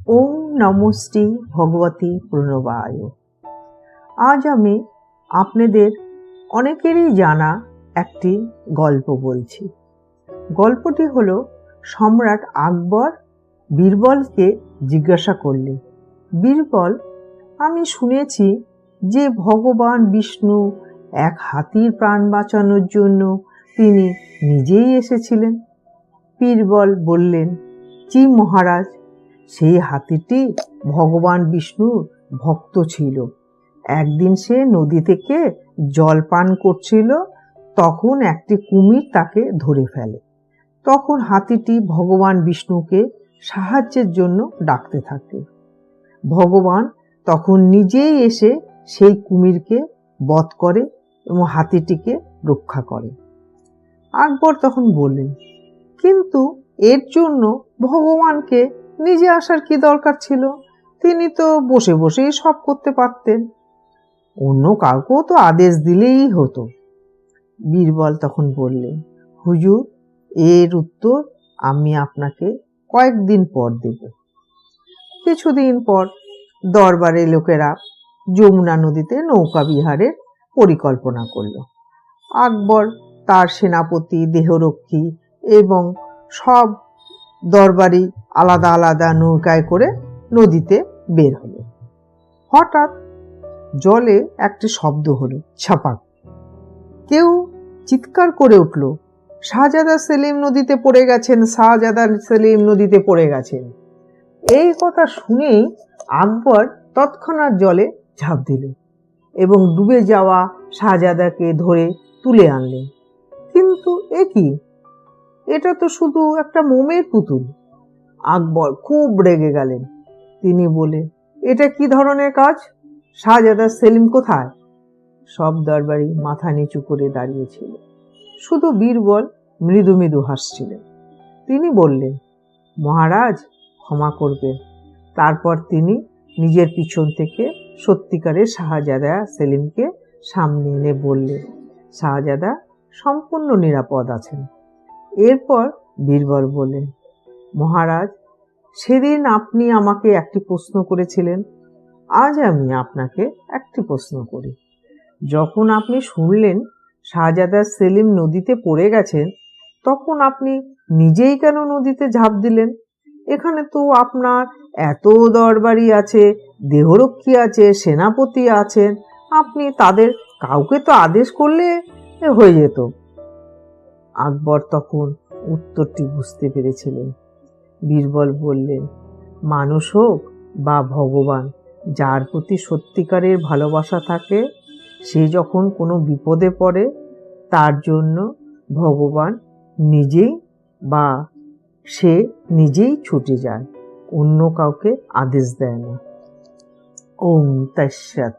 ওম নমস্তে ভগবতী প্রণবায়। আজ আমি আপনাদের অনেকেরই জানা একটি গল্প বলছি। গল্পটি হলো সম্রাট আকবর বীরবলকে জিজ্ঞাসা করলে, বীরবল, আমি শুনেছি যে ভগবান বিষ্ণু এক হাতির প্রাণ বাঁচানোর জন্য তিনি নিজেই এসেছিলেন। বীরবল বললেন, জি মহারাজ, সেই হাতিটি ভগবান বিষ্ণুর ভক্ত ছিল। একদিন সে নদী থেকে জল পান করছিল, তখন একটি কুমির তাকে ধরে ফেলে। তখন হাতিটি ভগবান বিষ্ণুকে সাহায্যের জন্য ডাকতে থাকে। ভগবান তখন নিজেই এসে সেই কুমিরকে বধ করে এবং হাতিটিকে রক্ষা করে। আকবর তখন বললেন, কিন্তু এর জন্য ভগবানকে নিজে আসার কি দরকার ছিল? তিনি তো বসে বসেই সব করতে পারতেন, অন্য কাউকেও তো আদেশ দিলেই হতো। বীরবল তখন বললেন, হুজুর, এর উত্তর আমি আপনাকে কয়েকদিন পর দেব। কিছুদিন পর দরবারের লোকেরা যমুনা নদীতে নৌকা বিহারের পরিকল্পনা করল। আকবর তার সেনাপতি, দেহরক্ষী এবং সব দরবারি আলাদা আলাদা নৌকায় করে নদীতে বের হলো। হঠাৎ জলে একটি শব্দ হলো, ছাপাক। কেউ চিৎকার করে উঠল, শাহজাদা সেলিম নদীতে পড়ে গেছেন, শাহজাদা সেলিম নদীতে পড়ে গেছেন। এই কথা শুনেই আকবর তৎক্ষণাৎ জলে ঝাঁপ দিল এবং ডুবে যাওয়া শাহজাদাকে ধরে তুলে আনলেন। কিন্তু এ কি? এটা তো শুধু একটা মোমের পুতুল। আকবর খুব রেগে গেলেন। তিনি বলে, এটা কি ধরনের কাজ? শাহজাদা সেলিম কোথায়? সব দরবারি মাথা নিচু করে দাঁড়িয়েছিল, শুধু বীরবল মৃদু মৃদু হাসছিলেন। তিনি বললেন, মহারাজ ক্ষমা করবেন। তারপর তিনি নিজের পিছন থেকে সত্যিকারের শাহজাদা সেলিমকে সামনে এনে বললেন, শাহজাদা সম্পূর্ণ নিরাপদ আছেন। এরপর বীরবল বললেন, মহারাজ, সেদিন আপনি আমাকে একটি প্রশ্ন করেছিলেন, আজ আমি আপনাকে একটি প্রশ্ন করি। যখন আপনি শুনলেন শাহজাদা সেলিম নদীতে পড়ে গেছেন, তখন আপনি নিজেই কেন নদীতে ঝাঁপ দিলেন? এখানে তো আপনার এত দরবারি আছে, দেহরক্ষী আছে, সেনাপতি আছেন, আপনি তাদের কাউকে তো আদেশ করলে হয়ে যেত। আকবর তখন উত্তরটি বুঝতে পেরেছিলেন। বীরবল বললেন, মানুষ হোক বা ভগবান, যার প্রতি সত্যিকারের ভালোবাসা থাকে, সে যখন কোনো বিপদে পড়ে তার জন্য ভগবান নিজেই বা সে নিজেই ছুটে যায়, অন্য কাউকে আদেশ দেয় না। ওম তৎসৎ।